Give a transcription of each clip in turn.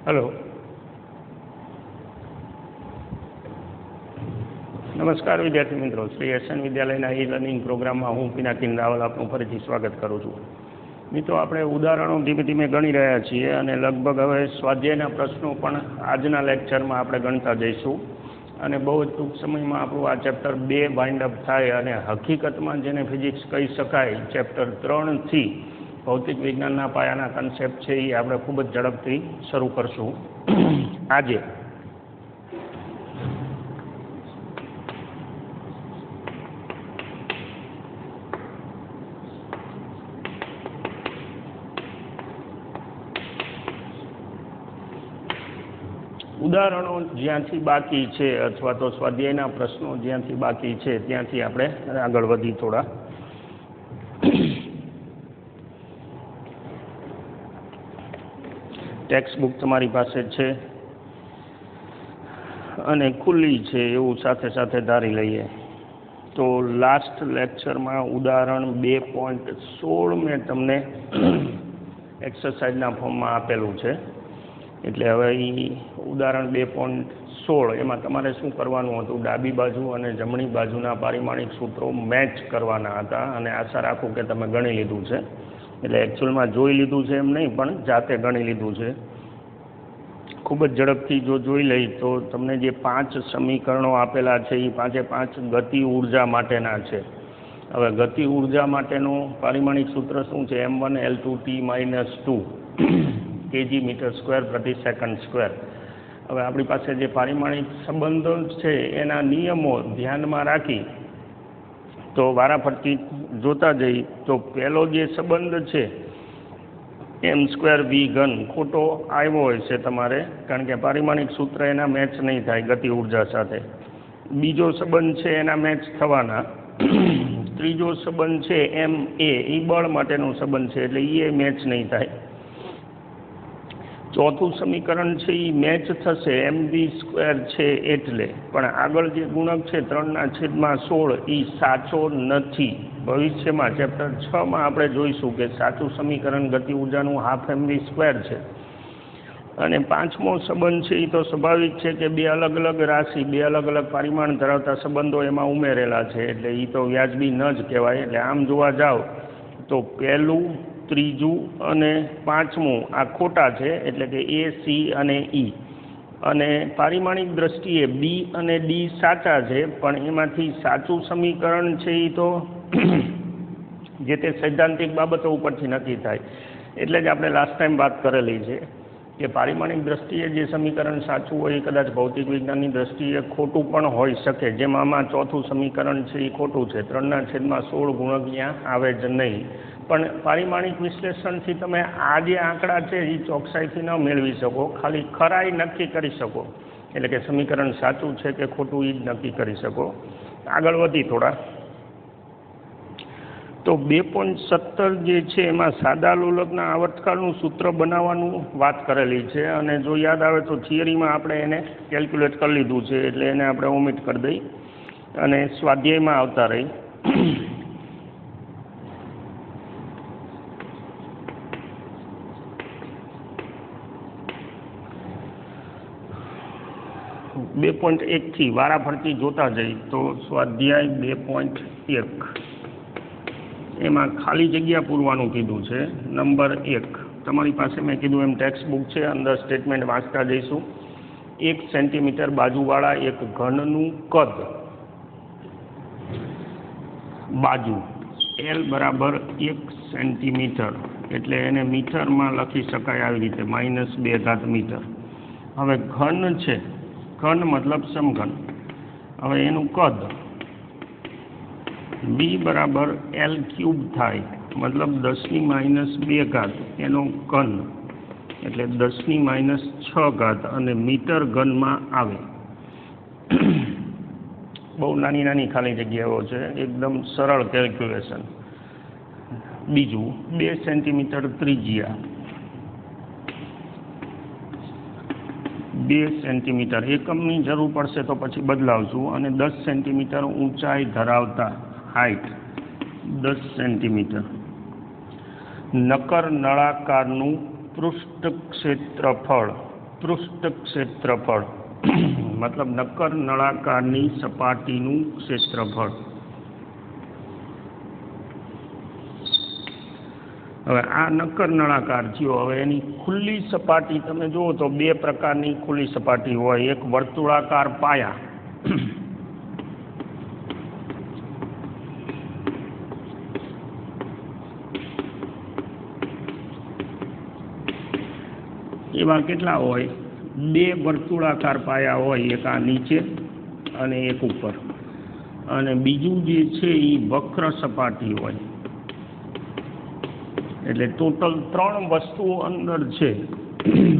Hello, નમસ્કાર વિદ્યાર્થી મિત્રો. શ્રી એસએન વિદ્યાલયના ઈ લર્નિંગ પ્રોગ્રામમાં હું પિનાકીન રાવલ આપનું ફરીથી સ્વાગત કરું છું. મિત્રો, આપણે ઉદાહરણો ધીમે ધીમે ગણી રહ્યા છીએ અને લગભગ હવે સ્વાધ્યાયના પ્રશ્નો પણ આજના લેક્ચરમાં આપણે ગણતા જઈશું અને બહુ જ ટૂંક સમયમાં આપણું આ ચેપ્ટર 2 વાઇન્ડ અપ થાય અને હકીકતમાં જેને ફિઝિક્સ કહી શકાય ચેપ્ટર 3થી ભૌતિક વિજ્ઞાનના પાયાના કન્સેપ્ટ છે એ આપણે ખૂબ જ ઝડપથી શરૂ કરશું. આજે ઉદાહરણો જ્યાંથી બાકી છે અથવા તો સ્વાધ્યાયના પ્રશ્નો જ્યાંથી બાકી છે ત્યાંથી આપણે આગળ વધી થોડા. ટેક્સ્ટ બુક તમારી પાસે છે અને ખુલ્લી છે એવું સાથે સાથે ધારી લઈએ તો લાસ્ટ લેક્ચરમાં ઉદાહરણ 2.16 મેં તમને એક્સરસાઇઝના ફોર્મમાં આપેલું છે. એટલે હવે એ ઉદાહરણ 2.16 એમાં તમારે શું કરવાનું હતું, ડાબી બાજુ અને જમણી બાજુના પારિમાણિક સૂત્રો મેચ કરવાના હતા અને આશા રાખું કે તમે ગણી લીધું છે. એટલે એકચ્યુઅલમાં જોઈ લીધું છે એમ નહીં, પણ જાતે ગણી લીધું છે. ખૂબ જ ઝડપથી જો જોઈ લઈ તો તમને જે 5 સમીકરણો આપેલા છે એ 5 ગતિ ઉર્જા માટેના છે. હવે ગતિ ઉર્જા માટેનું પારિમાણિક સૂત્ર શું છે? m1L2T-2 kg મીટર સ્ક્વેર પ્રતિ સેકન્ડ સ્ક્વેર. હવે આપણી પાસે જે પારિમાણિક સંબંધો છે એના નિયમો ધ્યાનમાં રાખી તો વારાફરતી જોતા જઈ તો પહેલો જે સંબંધ છે m²v ઘન ખોટો આવ્યો હોય છે તમારે, કારણ કે પારિમાણિક સૂત્ર એના મેચ નહીં થાય ગતિ ઉર્જા સાથે. બીજો સંબંધ છે એના મેચ થવાના. ત્રીજો સંબંધ છે ma એ બળ માટેનો સંબંધ છે એટલે એ મેચ નહીં થાય. ચોથું સમીકરણ છે એ મેચ થશે mv² છે એટલે, પણ આગળ જે ગુણક છે 3/16 એ સાચો નથી. ભવિષ્યમાં ચેપ્ટર 6માં આપણે જોઈશું કે સાચું સમીકરણ ગતિ ઉર્જાનું ½ mv² છે. અને પાંચમો સંબંધ છે એ તો સ્વાભાવિક છે કે બે અલગ અલગ રાશિ, બે અલગ અલગ પરિમાણ ધરાવતા સંબંધો એમાં ઉમેરેલા છે એટલે એ તો વ્યાજબી ન જ કહેવાય. એટલે આમ જોવા જાવ તો પહેલું, ત્રીજું અને પાંચમું આ ખોટા છે એટલે કે A, C અને E. અને પારિમાણિક દ્રષ્ટિએ B અને D સાચા છે, પણ એમાંથી સાચું સમીકરણ છે એ તો જે તે સૈદ્ધાંતિક બાબતો ઉપરથી નક્કી થાય. એટલે જ આપણે લાસ્ટ ટાઈમ વાત કરેલી છે કે પારિમાણિક દ્રષ્ટિએ જે સમીકરણ સાચું હોય એ કદાચ ભૌતિક વિજ્ઞાનની દ્રષ્ટિએ ખોટું પણ હોઈ શકે. જેમાં આમાં ચોથું સમીકરણ છે એ ખોટું છે, 3/16 ગુણક ત્યાં આવે જ નહીં. પણ પારિમાણિક વિશ્લેષણથી તમે આ જે આંકડા છે એ ચોકસાઈથી ન મેળવી શકો, ખાલી ખરાઈ નક્કી કરી શકો. એટલે કે સમીકરણ સાચું છે કે ખોટું એ જ નક્કી કરી શકો. આગળ વધી થોડા તો 2.17 જે છે એમાં સાદા લોલકના આવર્તકાળનું સૂત્ર બનાવવાનું વાત કરેલી છે. અને જો યાદ આવે તો થિયરીમાં આપણે એને કેલ્ક્યુલેટ કરી લીધું છે એટલે એને આપણે ઓમિટ કરી દઈ અને સ્વાધ્યાયમાં આવતા રહી. 2.1 થી વારાફરતી જોતા જઈ તો સ્વાધ્યાય 2.1 એમાં ખાલી જગ્યા પૂરવાનું કીધું છે. નંબર 1 તમારી પાસે મેં કીધું એમ ટેક્સ્ટ બુક છે, અંદર સ્ટેટમેન્ટ વાંચતા જઈશું. 1 સેન્ટીમીટર બાજુવાળા એક ઘનનું કદ, બાજુ L બરાબર 1 સેન્ટીમીટર એટલે એને મીટરમાં લખી શકાય આવી રીતે -2 મીટર. હવે ઘન છે, ઘન મતલબ સમઘન. હવે એનું કદ b બરાબર L³ થાય, મતલબ 10⁻², એનો ઘન એટલે 10⁻6 અને મીટર ઘનમાં આવે. બહુ નાની નાની ખાલી જગ્યાઓ છે, એકદમ સરળ કેલ્ક્યુલેશન. બીજું 2 સેન્ટીમીટર ત્રિજ્યા, 2 સેન્ટીમીટર એકમની જરૂર પડશે તો પછી બદલાવશું. અને 10 સેન્ટીમીટર ઊંચાઈ ધરાવતા, હાઇટ 10 સેન્ટીમીટર, નક્કર નળાકારનું પૃષ્ઠ ક્ષેત્રફળ પૃષ્ઠ ક્ષેત્રફળ મતલબ નક્કર નળાકારની સપાટીનું ક્ષેત્રફળ. હવે આ નક્કર નળાકાર થયો. હવે એની ખુલ્લી સપાટી તમે જુઓ તો બે પ્રકારની ખુલ્લી સપાટી હોય. એક વર્તુળાકાર પાયા એવા કેટલા હોય? બે વર્તુળાકાર પાયા હોય, એક આ નીચે અને એક ઉપર. અને બીજું જે છે એ વક્ર સપાટી હોય. એટલે ટોટલ 3 વસ્તુઓ અંદર છે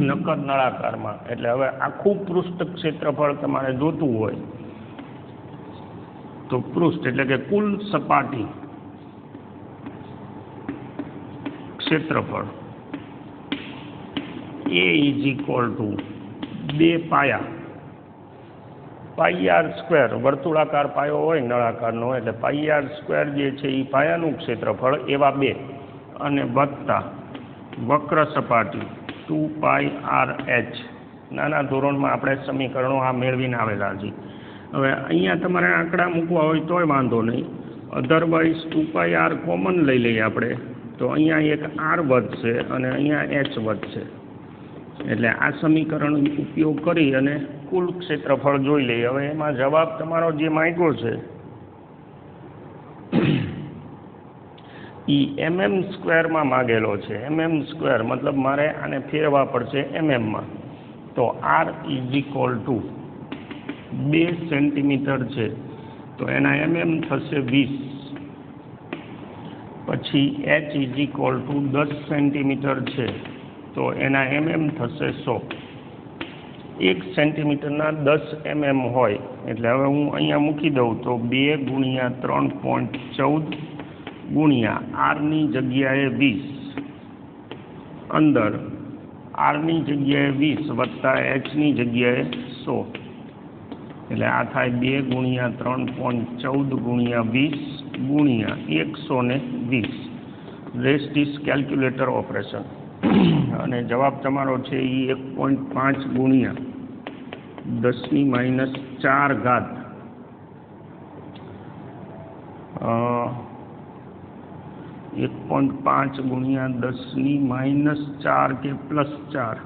નક્કર નળાકારમાં. એટલે હવે આખું પૃષ્ઠ ક્ષેત્રફળ તમારે જોતું હોય તો પૃષ્ઠ એટલે કે કુલ સપાટી ક્ષેત્રફળ A = 2 પાયા પાઈ આર સ્ક્વેર. વર્તુળાકાર પાયો હોય નળાકારનો એટલે પાઈ આર સ્ક્વેર જે છે એ પાયાનું ક્ષેત્રફળ એવા 2 અને વત્તા વક્ર સપાટી 2πRh. નાના ધોરણમાં આપણે સમીકરણો આ મેળવીને આવેલા છે. હવે અહીંયા તમારે આંકડા મૂકવા હોય તોય વાંધો નહીં, અધરવાઇઝ 2πR કોમન લઈ લઈએ આપણે તો અહીંયા એક R વધશે અને અહીંયા H વધશે. એટલે આ સમીકરણ ઉપયોગ કરી અને કુલ ક્ષેત્રફળ જોઈ લઈએ. હવે એમાં જવાબ તમારો જે માંગ્યો છે એ mm² માગેલો છે. mm² મતલબ મારે આને ફેરવા પડશે mm. તો R = 2 સેન્ટીમીટર છે તો એના થશે 20. પછી H = 10 સેન્ટીમીટર છે તો એના થશે 100. 1 સેન્ટીમીટરના 10 હોય. એટલે હવે હું અહીંયા મૂકી દઉં તો 2 × 3.14 ગુણ્યા આરની જગ્યાએ 20 અંદર આરની જગ્યાએ 20 વત્તા એચની જગ્યાએ 100. એટલે આ થાય 2 × 3.14 ગુણ્યા 20 ગુણ્યા 120. Rest is calculator operation. અને જવાબ તમારો છે એ 1.5 ગુણ્યા 10 - 4 ઘાત 1.5 ગુણ્યા 10 - 4 કે +4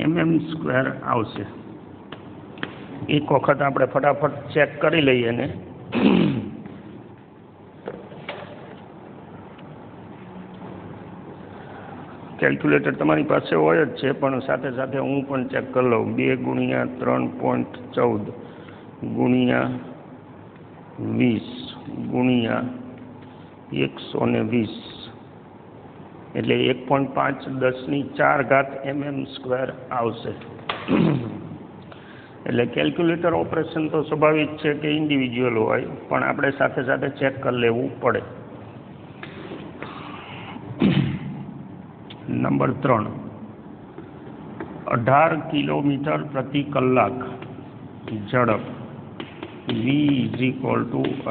mm² આવશે. એક વખત આપણે ફટાફટ ચેક કરી લઈએ ને. કેલ્ક્યુલેટર તમારી પાસે હોય જ છે પણ સાથે સાથે હું પણ ચેક કરી લઉં. 2 × 3.14 ગુણ્યા 20 ગુણ્યા 120 એટલે 1.5 10 - 4 ઘાત mm² આવશે. એટલે કેલ્ક્યુલેટર ઓપરેશન તો સ્વાભાવિક છે કે ઇન્ડિવિજ્યુઅલ હોય પણ આપણે સાથે સાથે ચેક કરી લેવું પડે. નંબર 3, 18 કિલોમીટર પ્રતિ કલાક ઝડપ v =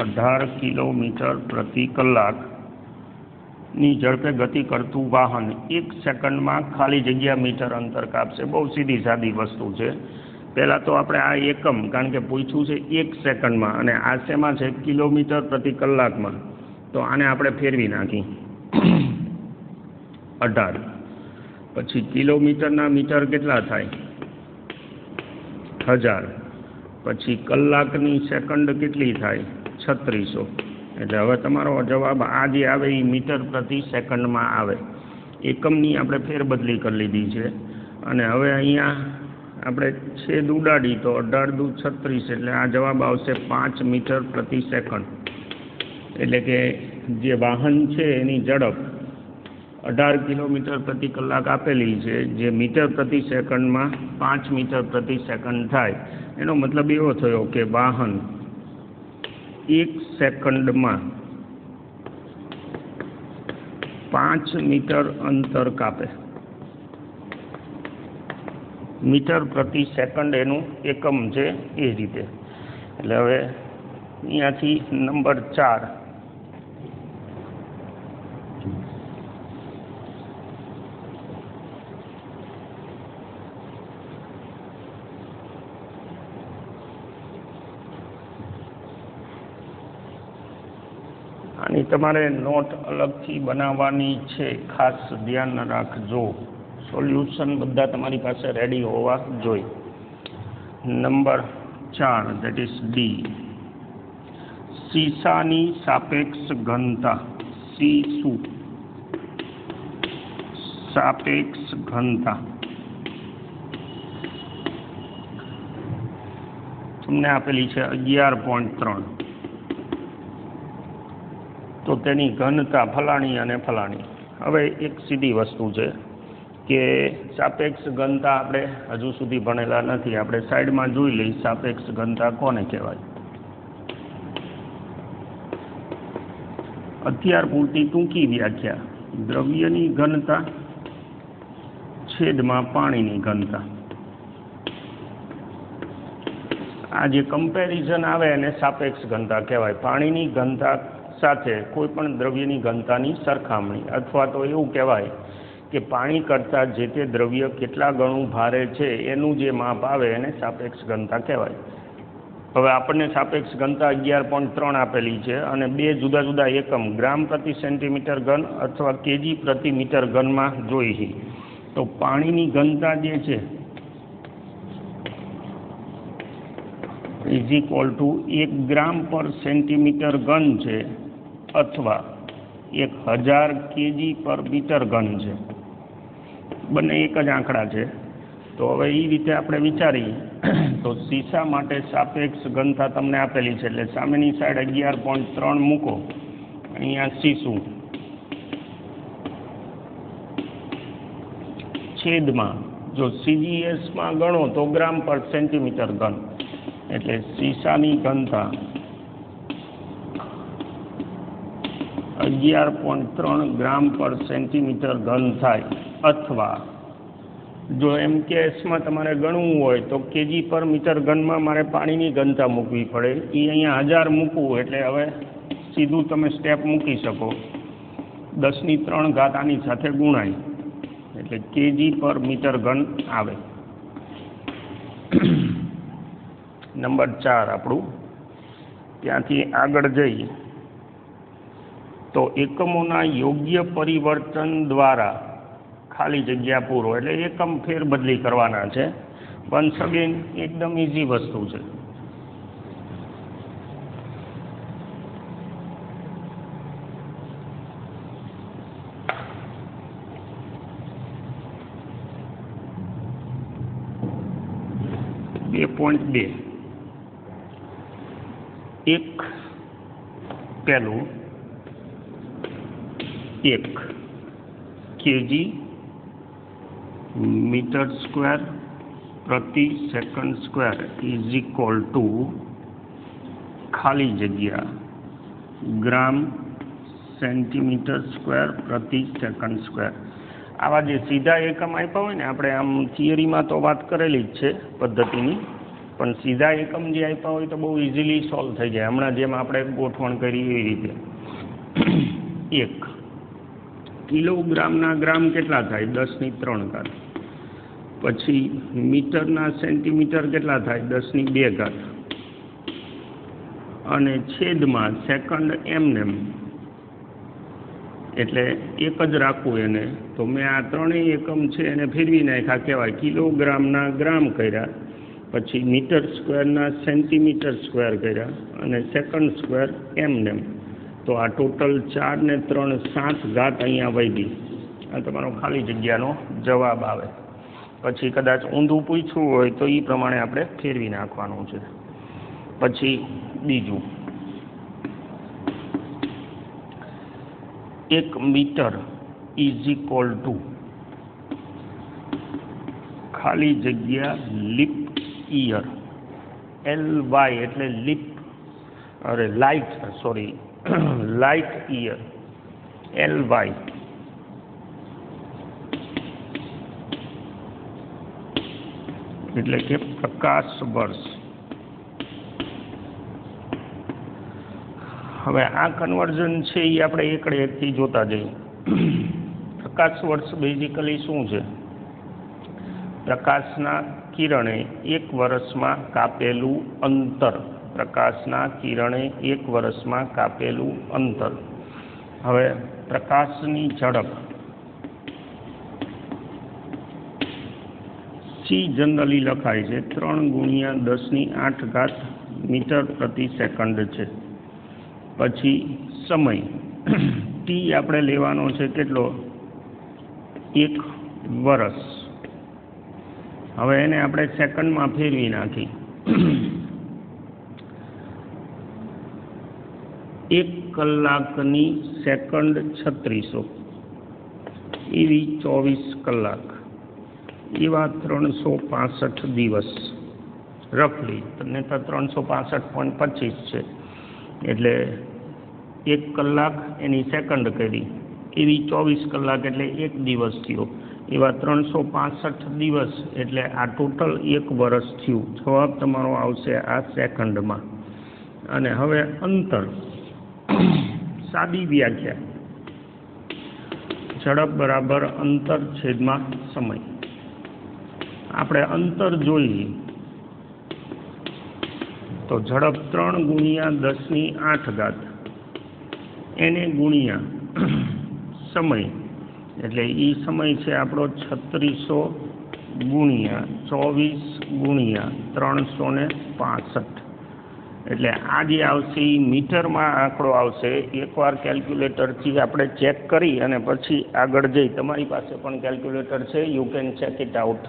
18 કિલોમીટર પ્રતિ કલાકની ઝડપે ગતિ કરતું વાહન 1 સેકન્ડમાં ખાલી જગ્યા મીટર અંતર કાપશે. બહુ સીધી સાદી વસ્તુ છે. પહેલાં તો આપણે આ એકમ, કારણ કે પૂછ્યું છે 1 સેકન્ડમાં અને આ શેમાં છે કિલોમીટર પ્રતિ કલાકમાં, તો આને આપણે ફેરવી નાખી 18. પછી કિલોમીટરના મીટર કેટલા થાય? 1000. પછી કલાકની સેકન્ડ કેટલી થાય? 3600. એટલે હવે તમારો જવાબ આ જે આવે એ મીટર પ્રતિ સેકન્ડમાં આવે. એકમની આપણે ફેરબદલી કરી લીધી છે અને હવે અહીંયા આપણે છેદ ઉડાડી તો 18 દુ 36 એટલે આ જવાબ આવશે 5 મીટર પ્રતિ સેકન્ડ. એટલે કે જે વાહન છે એની ઝડપ 18 કિલોમીટર પ્રતિ કલાક આપેલી છે, જે મીટર પ્રતિ સેકન્ડમાં 5 મીટર પ્રતિ સેકન્ડ થાય. એનો મતલબ એવો થયો કે વાહન 1 સેકન્ડમાં 5 મીટર અંતર કાપે. મીટર પ્રતિ સેકન્ડ એનું એકમ છે એ રીતે. એટલે હવે અહીંયાથી નંબર 4, આની તમારે નોટ અલગથી બનાવવાની છે, ખાસ ધ્યાન રાખજો. સોલ્યુશન બધા તમારી પાસે રેડી હોવા જોઈએ. Number 4 that is D. સીસાની સાપેક્ષ ઘનતા. સીસુ સાપેક્ષ ઘનતા તમને આપેલી છે 11.3. તો તેની ઘનતા ફલાણી અને ફલાણી. હવે એક સીધી વસ્તુ છે કે સાપેક્ષ ઘનતા આપણે હજુ સુધી ભણેલા નથી. આપણે સાઈડમાં જોઈ લઈ સાપેક્ષ ઘનતા કોને કહેવાય. અત્યાર પૂરતી ટૂંકી વ્યાખ્યા: દ્રવ્યની ઘનતા છેદમાં પાણીની ઘનતા. આ જે કમ્પેરિઝન આવે એને સાપેક્ષ ઘનતા કહેવાય. પાણીની ઘનતા સાથે કોઈ પણ દ્રવ્યની ઘનતાની સરખામણી, અથવા તો એવું કહેવાય કે પાણી કરતાં જે તે દ્રવ્ય કેટલા ગણું ભારે છે એનું જે માપ આવે એને સાપેક્ષ ઘનતા કહેવાય. હવે આપણને સાપેક્ષ ઘનતા 11.3 આપેલી છે અને બે જુદા જુદા એકમ ગ્રામ પ્રતિ સેન્ટીમીટર ઘન અથવા કેજી પ્રતિ મીટર ઘનમાં જોઈ છે. તો પાણીની ઘનતા જે છે ઇઝ ઇક્વલ ટુ 1 ગ્રામ પર સેન્ટીમીટર ઘન છે અથવા 1000 કેજી પર મીટર ઘન છે. બંને એક જ આંકડા છે. તો હવે એ રીતે આપણે વિચારીએ તો સીસા માટે સાપેક્ષ ઘનતા તમને આપેલી છે, એટલે સામેની સાઈડ 11.3 મૂકો. અહીંયા સીસુ છેદમાં જો સીજીએસમાં ગણો તો ગ્રામ પર સેન્ટીમીટર ઘન, એટલે સીસાની ઘનતા 11.3 ગ્રામ પર સેન્ટીમીટર ઘન થાય. અથવા જો MKSમાં તમારે ગણવું હોય તો કેજી પર મીટર ઘનમાં મારે પાણીની ઘનતા મૂકવી પડે. એ અહીંયા 1000 મૂકવું એટલે હવે સીધું તમે સ્ટેપ મૂકી શકો. 10³ આની સાથે ગુણાય એટલે કેજી પર મીટર ઘન આવે. નંબર 4 આપણું. ત્યાંથી આગળ જઈએ તો એકમોના યોગ્ય પરિવર્તન દ્વારા ખાલી જગ્યા પૂરો, એટલે એકમ ફેરબદલી કરવાના છે. વન્સ અગેન એકદમ ઇઝી વસ્તુ છે. .2 એક પહેલું 1 કેજી મીટર સ્ક્વેર પ્રતિ second square is equal to ખાલી જગ્યા ગ્રામ સેન્ટીમીટર સ્ક્વેર પ્રતિ સેકન્ડ સ્ક્વેર. આવા જે સીધા એકમ આપ્યા હોય ને, આપણે આમ થિયરીમાં તો વાત કરેલી જ છે પદ્ધતિની, પણ સીધા એકમ જે આપ્યા હોય તો બહુ ઇઝીલી સોલ્વ થઈ જાય. હમણાં જેમ આપણે ગોઠવણ કરી એવી રીતે 1 કિલોગ્રામના ગ્રામ કેટલા થાય? 10³ પછી મીટરના સેન્ટીમીટર કેટલા થાય? 10² અને છેદમાં સેકન્ડ એમનેમ, એટલે એક જ રાખવું એને. તો મેં આ ત્રણેય એકમ છે એને ફેરવી નાખ્યા, કહેવાય કિલોગ્રામના ગ્રામ કર્યા, પછી મીટર સ્ક્વેરના સેન્ટીમીટર સ્ક્વેર કર્યા અને સેકન્ડ સ્ક્વેર એમનેમ. તો આ ટોટલ 4 ને 3 7 અહીંયા વધી. આ તમારો ખાલી જગ્યાનો જવાબ આવે. પછી કદાચ ઊંધું પૂછવું હોય તો એ પ્રમાણે આપણે ફેરવી નાખવાનું છે. પછી બીજું 1 મીટર ઇઝ ઇક્વલ ટુ ખાલી જગ્યા લીપ યર. LY એટલે લીપ, અરે light, sorry light year. LY એટલે કે પ્રકાશ વર્ષ. હવે આ કન્વર્ઝન છે એ આપણે એકડે એકથી જોતા જઈએ. પ્રકાશ વર્ષ બેઝિકલી શું છે? પ્રકાશના કિરણે 1 વર્ષમાં કાપેલું અંતર. પ્રકાશના કિરણે 1 વર્ષમાં કાપેલું અંતર. હવે પ્રકાશની ઝડપ સી જનરલી લખાય છે 3 × 10⁸ મીટર પ્રતિ સેકન્ડ છે. પછી સમય ટી આપણે લેવાનો છે કેટલો 1 વર્ષ. હવે એને આપણે સેકન્ડમાં ફેરવી નાખી 1 કલાકની સેકન્ડ 3600 એવી 24 કલાક એવા 365 દિવસ રફલી તમને તો 365.25 છે એટલે 1 કલાક એની સેકન્ડ કરી એવી 24 કલાક એટલે 1 દિવસ થયો એવા 365 દિવસ એટલે આ ટોટલ 1 વર્ષ થયું. જવાબ તમારો આવશે આ સેકન્ડમાં. અને હવે અંતર સાદી વ્યાખ્યા ઝડપ બરાબર અંતર છેદમાં સમય. આપણે અંતર જોઈએ તો ઝડપ 3 × 10⁸ એને ગુણ્યા સમય એટલે એ સમય છે આપણો 3600 ગુણ્યા 24 ગુણ્યા 365 એટલે આ જે આવશે એ મીટરમાં આંકડો આવશે. એકવાર કેલ્ક્યુલેટરથી આપણે ચેક કરી અને પછી આગળ જઈ તમારી પાસે પણ કેલ્ક્યુલેટર છે, you can check it out.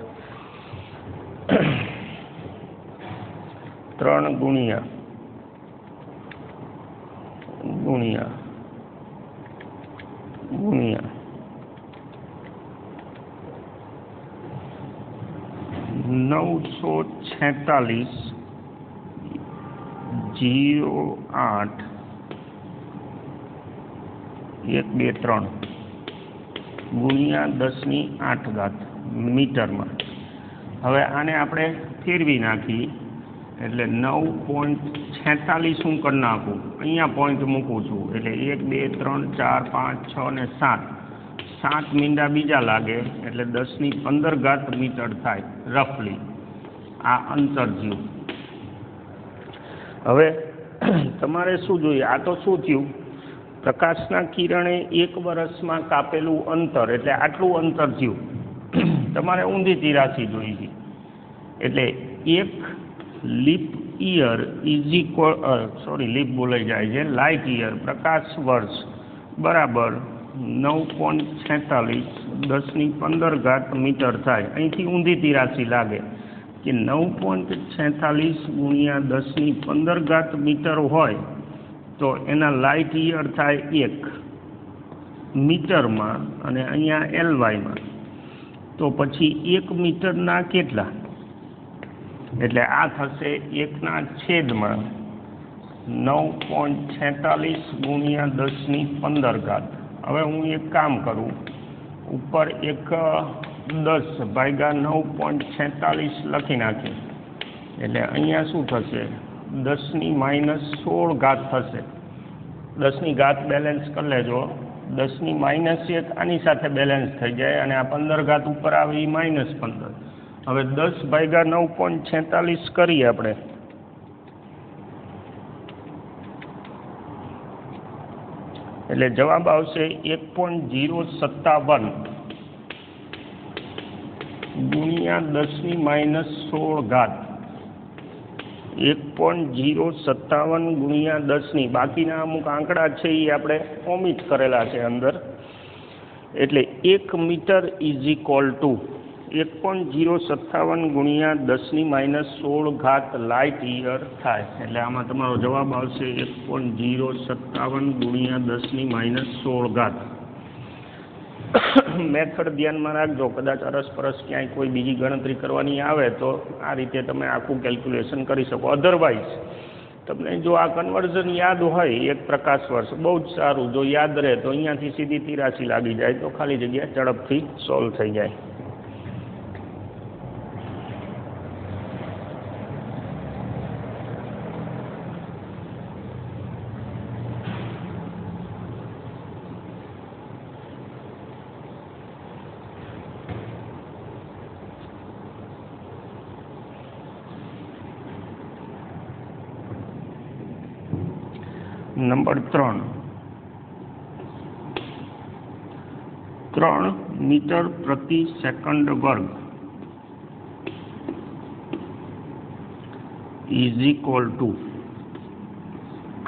3 ગુણ્યા 946 08 123 ગુણ્યા 10⁸ મીટરમાં. હવે આને આપણે ફેરવી નાખી એટલે 9.46 હું કરી નાખું, અહીંયા પોઈન્ટ મૂકું છું એટલે 1 2 3 4 5 6 ને 7 મીંડા બીજા લાગે એટલે 10⁻15 મીટર થાય રફલી. આ અંતર થયું. હવે તમારે શું જોઈએ? આ તો શું થયું? પ્રકાશના કિરણે 1 વર્ષમાં કાપેલું અંતર એટલે આટલું અંતર થયું. તમારે ઊંધી તિરાસી જોઈ છે એટલે 1 leap year is equal leap બોલાઈ જાય છે, લાઇટ યર પ્રકાશ વર્ષ બરાબર 9.46 10⁻15 મીટર થાય. અહીંથી ઊંધી તિરાસી લાગે કે 9.46 ગુણ્યા 10⁻15 મીટર હોય તો એના લાઇટ યર થાય 1 મીટરમાં અને અહીંયા LYમાં. તો પછી 1 મીટરના કેટલા? એટલે આ થશે 1/9.46 ગુણ્યા 10⁻15. હવે હું એક કામ કરું, ઉપર એક 10/9.46 લખી નાખીએ એટલે અહીંયા શું થશે 10⁻16 થશે. 10ની ઘાત બેલેન્સ કરી લેજો. 10⁻1 આની સાથે બેલેન્સ થઈ જાય અને આ 15 ઉપર આવે એ -15. હવે 10/9.46 કરીએ આપણે એટલે જવાબ આવશે 1.057 ગુણ્યા 10⁻16. 1.057 ગુણ્યા 10 બાકીના અમુક આંકડા છે એ આપણે ઓમિટ કરેલા છે અંદર. એટલે 1 મીટર ઇઝ ઇક્વલ ટુ 1.057 ગુણ્યા 10⁻16 લાઇટ યર થાય. એટલે આમાં તમારો જવાબ આવશે 1.057 ગુણ્યા 10⁻16. મેથડ ધ્યાનમાં રાખજો, કદાચ અરસપરસ ક્યાંય કોઈ બીજી ગણતરી કરવાની આવે તો આ રીતે તમે આખું કેલ્ક્યુલેશન કરી શકો. અધરવાઇઝ તમને જો આ કન્વર્ઝન યાદ હોય 1 પ્રકાશ વર્ષ બહુ જ સારું. જો યાદ રહે તો અહીંયાથી સીધી તિરાસી લાગી જાય તો ખાલી જગ્યા ઝડપથી સોલ્વ થઈ જાય. નંબર 3 3 મીટર પ્રતિ સેકન્ડ વર્ગ ઇઝ ઇક્વલ ટુ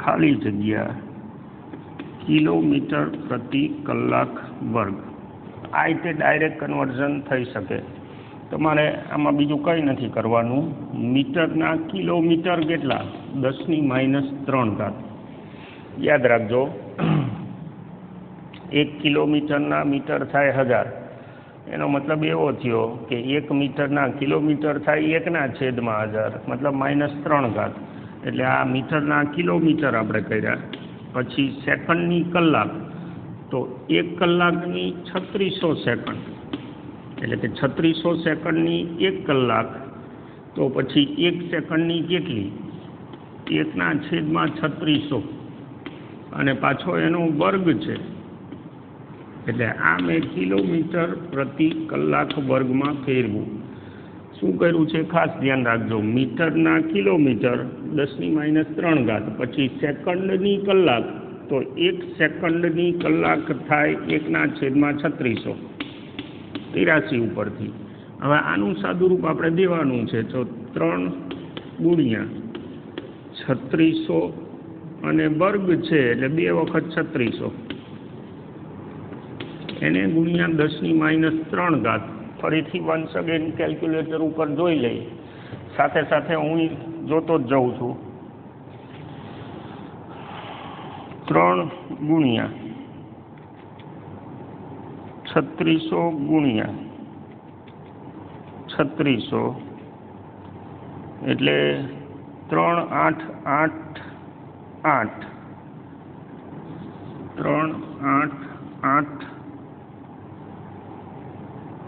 ખાલી જગ્યા કિલોમીટર પ્રતિ કલાક વર્ગ. આ રીતે ડાયરેક્ટ કન્વર્ઝન થઈ શકે. તમારે આમાં બીજું કંઈ નથી કરવાનું. મીટરના કિલોમીટર કેટલા? 10⁻³ યાદ રાખજો. 1 કિલોમીટરના મીટર થાય 1000. એનો મતલબ એવો થયો કે 1 મીટરના કિલોમીટર થાય 1/1000, મતલબ -3. એટલે આ મીટરના કિલોમીટર આપણે કર્યા. પછી સેકન્ડની કલાક, તો 1 કલાકની 3600 સેકન્ડ, એટલે કે 3600 સેકન્ડની 1 કલાક. તો પછી 1 સેકન્ડની કેટલી? 1/3600 અને પાછો એનો વર્ગ છે. એટલે આ મેં કિલોમીટર પ્રતિ કલાક વર્ગમાં ફેરવું. શું કર્યું છે ખાસ ધ્યાન રાખજો. મીટરના કિલોમીટર 10⁻³ પછી સેકન્ડની કલાક, તો 1 સેકન્ડની કલાક થાય 1/3600 83 ઉપરથી. હવે આનું સાદુરૂપ આપણે દેવાનું છે. તો 3 × 3600 અને વર્ગ છે એટલે 2 વખત 3600, એને ગુણ્યા 10⁻³ ફરીથી વન્સ અગેન કેલ્ક્યુલેટર ઉપર જોઈ લઈ. સાથે સાથે હું જોતો જ જાઉં છું. 3 × 3600 ગુણ્યા 3600 એટલે 3888 388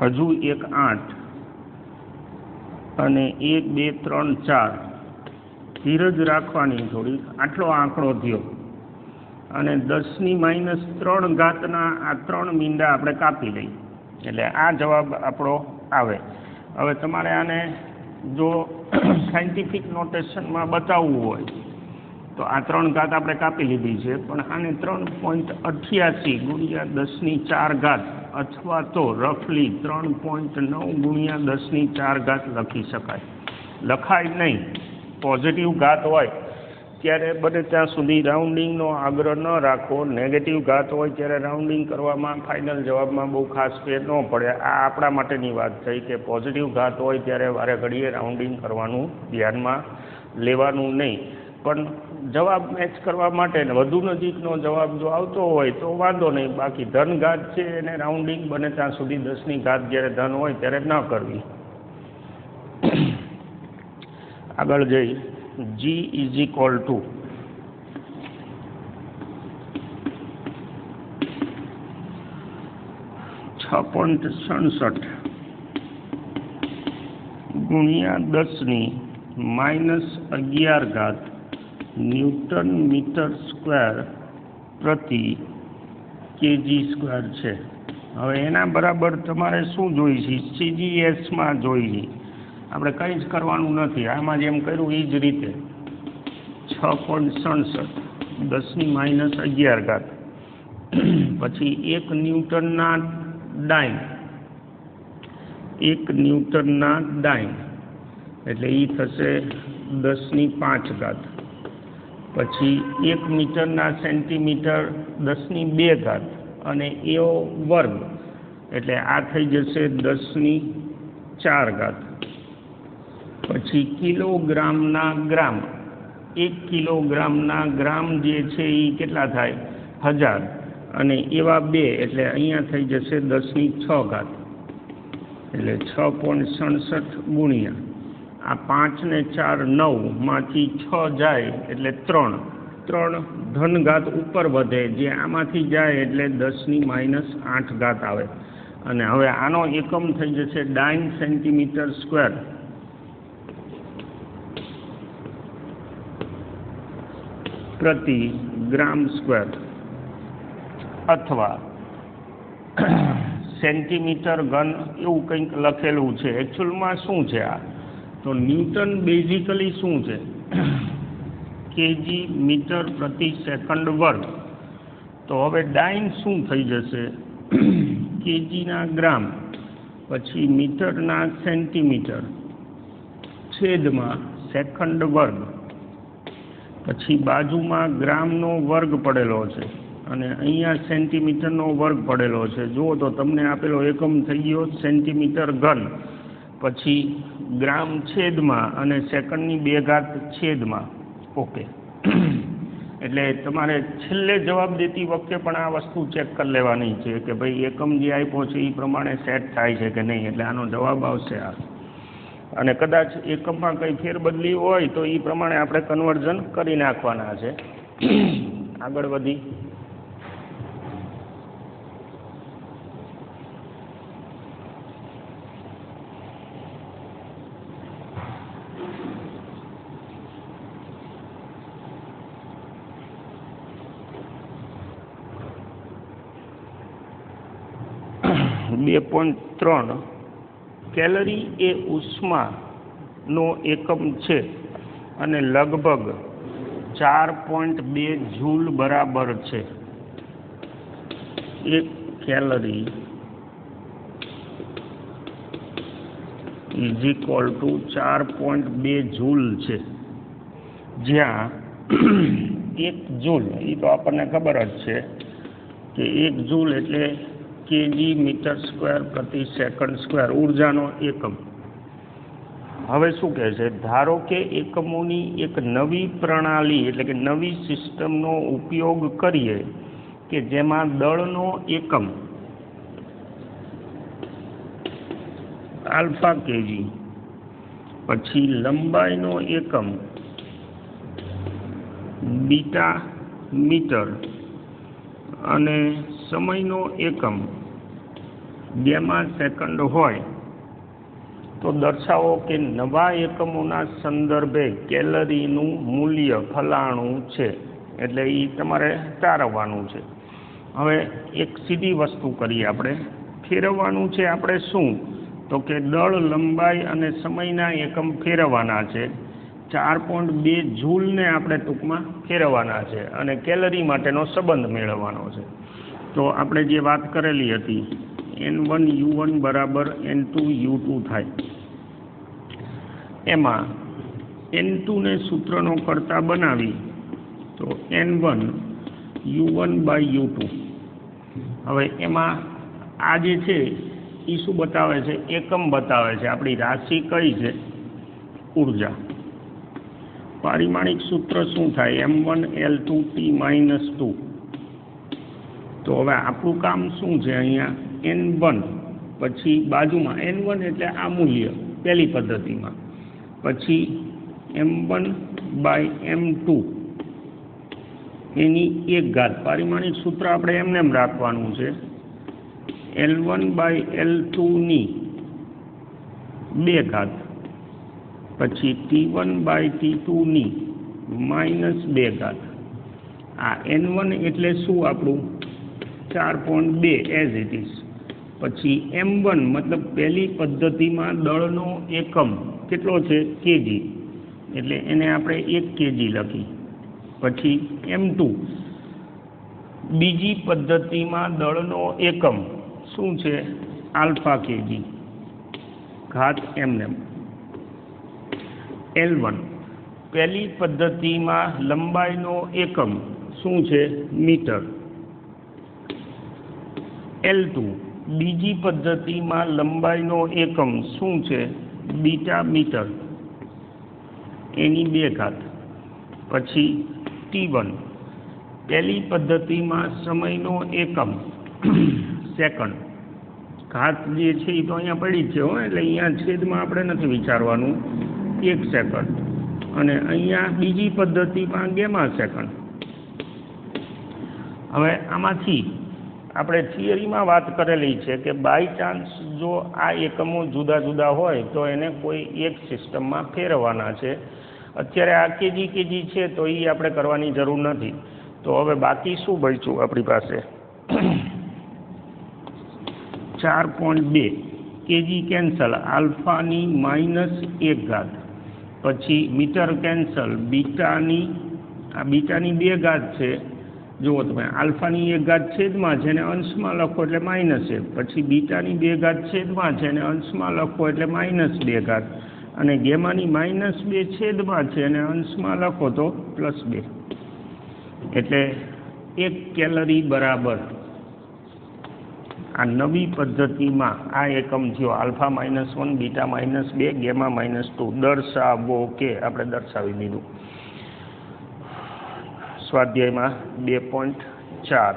હજુ એક 8 અને 1 2 3 4. ધીરજ રાખવાની થોડી. આટલો આંકડો થયો અને 10⁻³ આ 3 મીંડા આપણે કાપી લઈ એટલે આ જવાબ આપણો આવે. હવે તમારે આને જો સાયન્ટિફિક નોટેશનમાં બતાવવું હોય તો આ 3 ઘાત આપણે કાપી લીધી છે, પણ આને 3.88 ગુણ્યા 10⁴ અથવા તો રફલી 3.9 × 10⁴ લખી શકાય. લખાય નહીં. પોઝિટિવ ઘાત હોય ત્યારે બને ત્યાં સુધી રાઉન્ડિંગનો આગ્રહ ન રાખો. નેગેટિવ ઘાત હોય ત્યારે રાઉન્ડિંગ કરવામાં ફાઇનલ જવાબમાં બહુ ખાસ ફેર ન પડે. આ આપણા માટેની વાત થઈ કે પોઝિટિવ ઘાત હોય ત્યારે વારે ઘડીએ રાઉન્ડિંગ કરવાનું ધ્યાનમાં લેવાનું નહીં. પણ જવાબ મેચ કરવા માટે વધુ નજીકનો જવાબ જો આવતો હોય તો વાંધો નહીં. બાકી ધન ઘાત છે એને રાઉન્ડિંગ બને ત્યાં સુધી 10ની ઘાત જ્યારે ધન હોય ત્યારે ન કરવી. આગળ જઈ G = 6.67 ગુણ્યા 10⁻11 ન્યૂટન મીટર સ્ક્વેર પ્રતિ kg² છે. હવે એના બરાબર તમારે શું જોઈશે? CGSમાં જોઈશે. આપણે કંઈ જ કરવાનું નથી. આમાં જેમ કર્યું એ જ રીતે 6.67 10⁻11 પછી 1 ન્યૂટનના ડાઇન, 1 ન્યૂટનના ડાઇન એટલે એ થશે 10⁵. પછી 1 મીટરના સેન્ટીમીટર 10⁵ અને એવો વર્ગ એટલે આ થઈ જશે 10⁴. પછી કિલોગ્રામના ગ્રામ, 1 કિલોગ્રામના ગ્રામ જે છે એ કેટલા થાય? 1000 અને એવા 2 એટલે અહીંયા થઈ જશે 10⁶. એટલે 6.67 ગુણ્યા આ 5 ને 4 9 માંથી 6 જાય એટલે 3 ધન ઘાત ઉપર વધે જે આમાંથી જાય એટલે 10⁻8 આવે. અને હવે આનો એકમ થઈ જશે ડાઇન સેન્ટીમીટર સ્ક્વેર પ્રતિ ગ્રામ સ્ક્વેર અથવા સેન્ટીમીટર ઘન એવું કંઈક લખેલું છે. એકચ્યુઅલમાં શું છે આ? તો ન્યૂટન બેઝિકલી શું છે? kg મીટર પ્રતિ સેકન્ડ વર્ગ. તો હવે ડાઇન શું થઈ જશે? કેજીના ગ્રામ, પછી મીટરના સેન્ટીમીટર, છેદમાં સેકન્ડ વર્ગ, પછી બાજુમાં ગ્રામનો વર્ગ પડેલો છે અને અહીંયા સેન્ટીમીટરનો વર્ગ પડેલો છે. જુઓ તો તમને આપેલો એકમ થઈ ગયો સેન્ટીમીટર ઘન, પછી ગ્રામ છેદમાં અને સેકન્ડની 2 ઘાત છેદમાં. ઓકે, એટલે તમારે છેલ્લે જવાબ દેતી વખતે પણ આ વસ્તુ ચેક કરી લેવાની છે કે ભાઈ એકમ જે આપ્યો છે એ પ્રમાણે સેટ થાય છે કે નહીં. એટલે આનો જવાબ આવશે આ. અને કદાચ એકમમાં કંઈ ફેરબદલી હોય તો એ પ્રમાણે આપણે કન્વર્ઝન કરી નાખવાના છે. આગળ વધી બે 2.3 કેલરી એ ઉષ્માનો એકમ છે અને લગભગ 4.2 જૂલ બરાબર છે. 1 calorie is equal to 4.2 joule છે, જ્યાં 1 જૂલ એ તો આપણને ખબર જ છે કે 1 જૂલ એટલે કેજી મીટર સ્ક્વેર પ્રતિ સેકન્ડ સ્ક્વેર, ઉર્જાનો એકમ. હવે શું કહે છે, ધારો કે એકમોની એક નવી પ્રણાલી એટલે કે નવી સિસ્ટમનો ઉપયોગ કરીએ કે જેમાં દળનો એકમ આલ્ફા કેજી, પછી લંબાઈનો એકમ બીટા મીટર અને સમયનો એકમ ગેમા સેકન્ડ હોય, તો દર્શાવો કે નવા એકમોના સંદર્ભે કેલરીનું મૂલ્ય ફલાણું છે. એટલે એ તમારે તારવવાનું છે. હવે એક સીધી વસ્તુ કરીએ આપણે, ફેરવવાનું છે આપણે શું, તો કે દળ, લંબાઈ અને સમયના એકમ ફેરવવાના છે. 4.2 જૂલને આપણે ટૂંકમાં ફેરવવાના છે અને કેલરી માટેનો સંબંધ મેળવવાનો છે. તો આપણે જે વાત કરેલી હતી N1U1 બરાબર N2U2 થાય, એમાં N2ને સૂત્રનો કરતા બનાવી તો N1U1/U2. હવે એમાં આ જે છે એ શું બતાવે છે, એકમ બતાવે છે. આપણી રાશિ કઈ છે, ઉર્જા. પારિમાણિક સૂત્ર શું થાય, M1L2T-2. તો હવે આપણું કામ શું છે, અહીંયા N1 પછી બાજુમાં N1 એટલે આ મૂલ્ય પહેલી પદ્ધતિમાં, પછી M1/M2 એની 1 ઘાત. પારિમાણિક સૂત્ર આપણે એમને એમ રાખવાનું છે, L1/L2 ની 2 ઘાત, પછી T1/T2 ની -2 ઘાત. આ N1 એટલે શું આપણું 4.2 એઝ ઇટ ઇઝ. પછી M1 મતલબ પહેલી પદ્ધતિમાં દળનો એકમ કેટલો છે, કેજી, એટલે એને આપણે 1 કેજી લખી. પછી M2 બીજી પદ્ધતિમાં દળનો એકમ શું છે, આલ્ફા કેજી, ઘાત એમને. L1 પહેલી પદ્ધતિમાં લંબાઈનો એકમ શું છે, મીટર. L2 બીજી પદ્ધતિમાં લંબાઈનો એકમ શું છે, બીટા મીટર, એની 2 ઘાત. પછી T1 પહેલી પદ્ધતિમાં સમયનો એકમ સેકન્ડ, ઘાત જે છે એ તો અહીંયા પડી જ છે હો, એટલે અહીંયા છેદમાં આપણે નથી વિચારવાનું, 1 સેકન્ડ. અને અહીંયા બીજી પદ્ધતિમાં ગેમા સેકન્ડ. હવે આમાંથી આપણે થિયરીમાં વાત કરેલી છે કે બાય ચાન્સ જો આ એકમો જુદા જુદા હોય તો એને કોઈ એક સિસ્ટમમાં ફેરવવાના છે. અત્યારે આ કેજી છે તો એ આપણે કરવાની જરૂર નથી. તો હવે બાકી શું બચ્યું આપણી પાસે, 4.2 કેજી કેન્સલ, આલ્ફાની -1 ઘાત, પછી મીટર કેન્સલ, બીટાની 2 ઘાત છે, જુઓ તમે આલ્ફાની 1 ઘાત છેદમાં છે અને અંશમાં લખો એટલે -1, પછી બીટાની 2 ઘાત છેદમાં છે અને અંશમાં લખો એટલે -2 ઘાત, અને ગેમાની -2 છેદમાં છે અને અંશમાં લખો તો +2. એટલે 1 કેલરી બરાબર આ નવી પદ્ધતિમાં આ એકમ થયો આલ્ફા -1 બીટા -2 ગેમા -2 દર્શાવો કે આપણે દર્શાવી દીધું. સ્વાધ્યાયમાં 2.4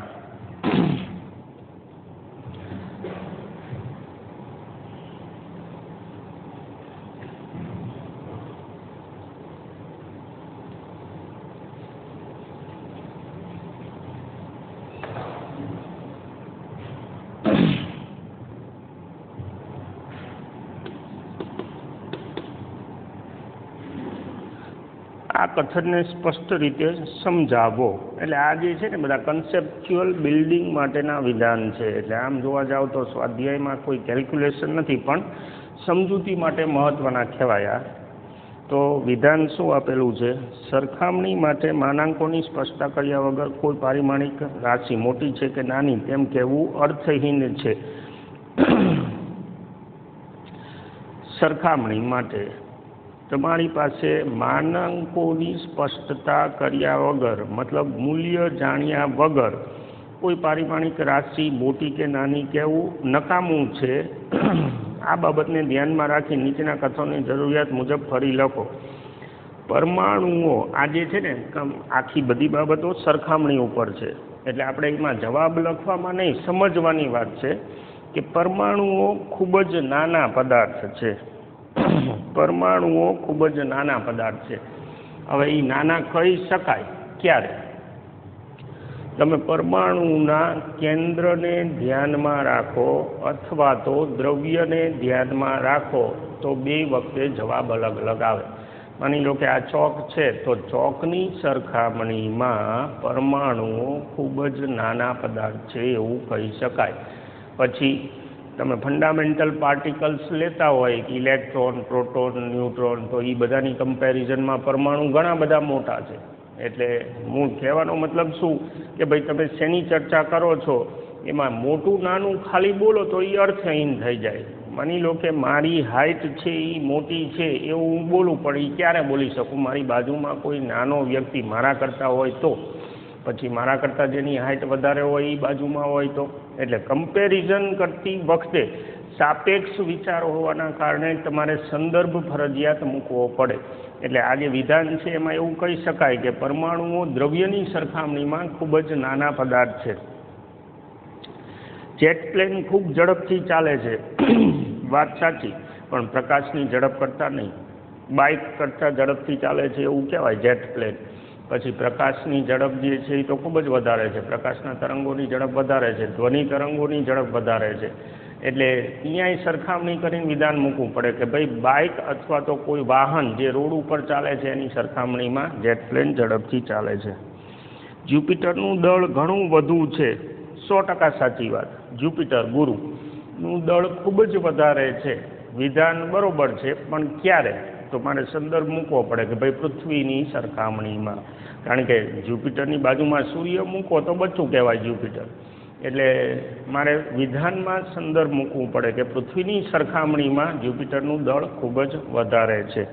આ કથનને સ્પષ્ટ રીતે સમજાવો. એટલે આ જે છે ને બધા કન્સેપ્ચ્યુઅલ બિલ્ડિંગ માટેના વિધાન છે. એટલે આમ જોવા જાવ તો સ્વાધ્યાયમાં કોઈ કેલ્ક્યુલેશન નથી, પણ સમજૂતી માટે મહત્ત્વના કહેવાયા. તો વિધાન શું આપેલું છે? સરખામણી માટે માનાંકોની સ્પષ્ટતા કર્યા વગર કોઈ પારિમાણિક રાશિ મોટી છે કે નાની તેમ કહેવું અર્થહીન છે. સરખામણી માટે તમારી પાસે માનાંકોની સ્પષ્ટતા કર્યા વગર મતલબ મૂલ્ય જાણ્યા વગર કોઈ પારિમાણિક રાશિ મોટી કે નાની કહેવું નકામું છે. આ બાબતને ધ્યાનમાં રાખી નીચેના કથનોની જરૂરિયાત મુજબ ફરી લખો. પરમાણુઓ આ જે છે ને આખી બધી બાબતો સરખામણી ઉપર છે. એટલે આપણે એમાં જવાબ લખવામાં નહીં, સમજવાની વાત છે કે પરમાણુઓ ખૂબ જ નાના પદાર્થ છે. પરમાણુઓ ખૂબ જ નાના પદાર્થ છે. હવે એ નાના કહી શકાય ક્યારે? તમે પરમાણુના કેન્દ્રને ધ્યાનમાં રાખો અથવા તો દ્રવ્યને ધ્યાનમાં રાખો તો બે વખતે જવાબ અલગ અલગ આવે. માની લો કે આ ચોક છે તો ચોકની સરખામણીમાં પરમાણુઓ ખૂબ જ નાના પદાર્થ છે એવું કહી શકાય. પછી તમે ફંડામેન્ટલ પાર્ટિકલ્સ લેતા હોય ઇલેક્ટ્રોન, પ્રોટોન, ન્યુટ્રોન, તો એ બધાની કમ્પેરિઝનમાં પરમાણુ ઘણા બધા મોટા છે. એટલે હું કહેવાનો મતલબ શું કે ભાઈ તમે શેની ચર્ચા કરો છો એમાં મોટું નાનું ખાલી બોલો તો એ અર્થહીન થઈ જાય. માની લો કે મારી હાઇટ છે એ મોટી છે એવું હું બોલું, પણ એ ક્યારે બોલી શકું? મારી બાજુમાં કોઈ નાનો વ્યક્તિ મારા કરતાં હોય તો, પછી મારા કરતાં જેની હાઇટ વધારે હોય એ બાજુમાં હોય તો. એટલે કમ્પેરિઝન કરતી વખતે સાપેક્ષ વિચાર હોવાના કારણે તમારે સંદર્ભ ફરજિયાત મૂકવો પડે. એટલે આ જે વિધાન છે એમાં એવું કહી શકાય કે પરમાણુઓ દ્રવ્યની સરખામણીમાં ખૂબ જ નાના પદાર્થ છે. જેટ પ્લેન ખૂબ ઝડપથી ચાલે છે, વાત સાચી, પણ પ્રકાશની ઝડપ કરતાં નહીં. બાઇક કરતાં ઝડપથી ચાલે છે એવું કહેવાય જેટ પ્લેન. પછી પ્રકાશની ઝડપ જે છે એ તો ખૂબ જ વધારે છે. પ્રકાશના તરંગોની ઝડપ વધારે છે, ધ્વનિ તરંગોની ઝડપ વધારે છે. એટલે અહીંયાય સરખામણી કરીને વિધાન મૂકવું પડે કે ભાઈ બાઇક અથવા તો કોઈ વાહન જે રોડ ઉપર ચાલે છે એની સરખામણીમાં જેટ પ્લેન ઝડપથી ચાલે છે. જ્યુપિટરનું દળ ઘણું વધુ છે, 100% સાચી વાત. જ્યુપિટર ગુરુનું દળ ખૂબ જ વધારે છે. વિધાન બરોબર છે, પણ ક્યારે? તો મારે સંદર્ભ મૂકવો પડે કે ભાઈ પૃથ્વીની સરખામણીમાં. કારણ કે જ્યુપિટરની બાજુમાં સૂર્ય મૂકો તો બચ્ચું કહેવાય જ્યુપિટર. એટલે મારે વિધાનમાં સંદર્ભ મૂકવું પડે કે પૃથ્વીની સરખામણીમાં જ્યુપિટરનું દળ ખૂબ જ વધારે છે.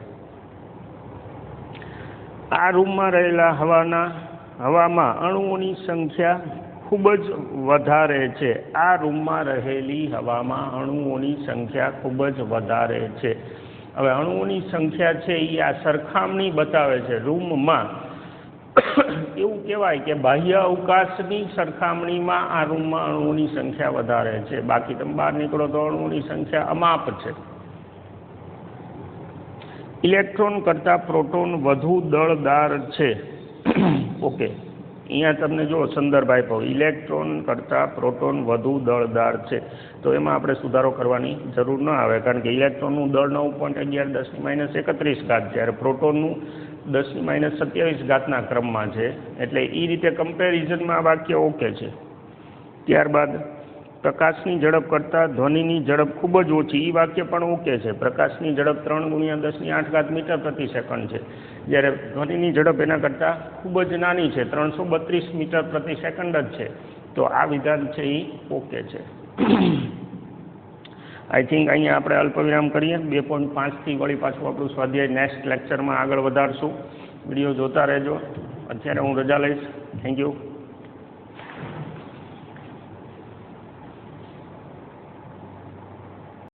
આ રૂમમાં રહેલા હવામાં અણુઓની સંખ્યા ખૂબ જ વધારે છે. આ રૂમમાં રહેલી હવામાં અણુઓની સંખ્યા ખૂબ જ વધારે છે. હવે અણુઓની સંખ્યા છે એ આ સરખામણી બતાવે છે રૂમમાં. એવું કહેવાય કે બાહ્ય અવકાશની સરખામણીમાં આ રૂમમાં અણુઓની સંખ્યા વધારે છે. બાકી તમે બહાર નીકળો તો અણુઓની સંખ્યા અમાપ છે. ઇલેક્ટ્રોન કરતાં પ્રોટોન વધુ દળદાર છે. ઓકે, અહીંયા તમને જો સંદર્ભ આપ્યો, ઇલેક્ટ્રોન કરતાં પ્રોટોન વધુ દળદાર છે, તો એમાં આપણે સુધારો કરવાની જરૂર ન આવે. કારણ કે ઇલેક્ટ્રોનનું દળ 9.11 × 10⁻31 જ્યારે પ્રોટોનનું 10⁻27 ક્રમમાં છે. એટલે એ રીતે કમ્પેરિઝનમાં આ વાક્ય ઓકે છે. ત્યારબાદ પ્રકાશની ઝડપ કરતાં ધ્વનિની ઝડપ ખૂબ જ ઓછી, એ વાક્ય પણ ઓકે છે. પ્રકાશની ઝડપ 3 × 10⁸ મીટર પ્રતિ સેકન્ડ છે. જ્યારે ધ્વનિની ઝડપ એના કરતાં ખૂબ જ નાની છે, 332 મીટર પ્રતિ સેકન્ડ જ છે. તો આ વિધાન છે એ ઓકે છે. આઈ થિંક અહીંયા આપણે અલ્પવિરામ કરીએ. 2.5થી વળી પાછું આપણું સ્વાધ્યાય નેક્સ્ટ લેક્ચરમાં આગળ વધારશું. વિડીયો જોતા રહેજો. અત્યારે હું રજા લઈશ. Thank you.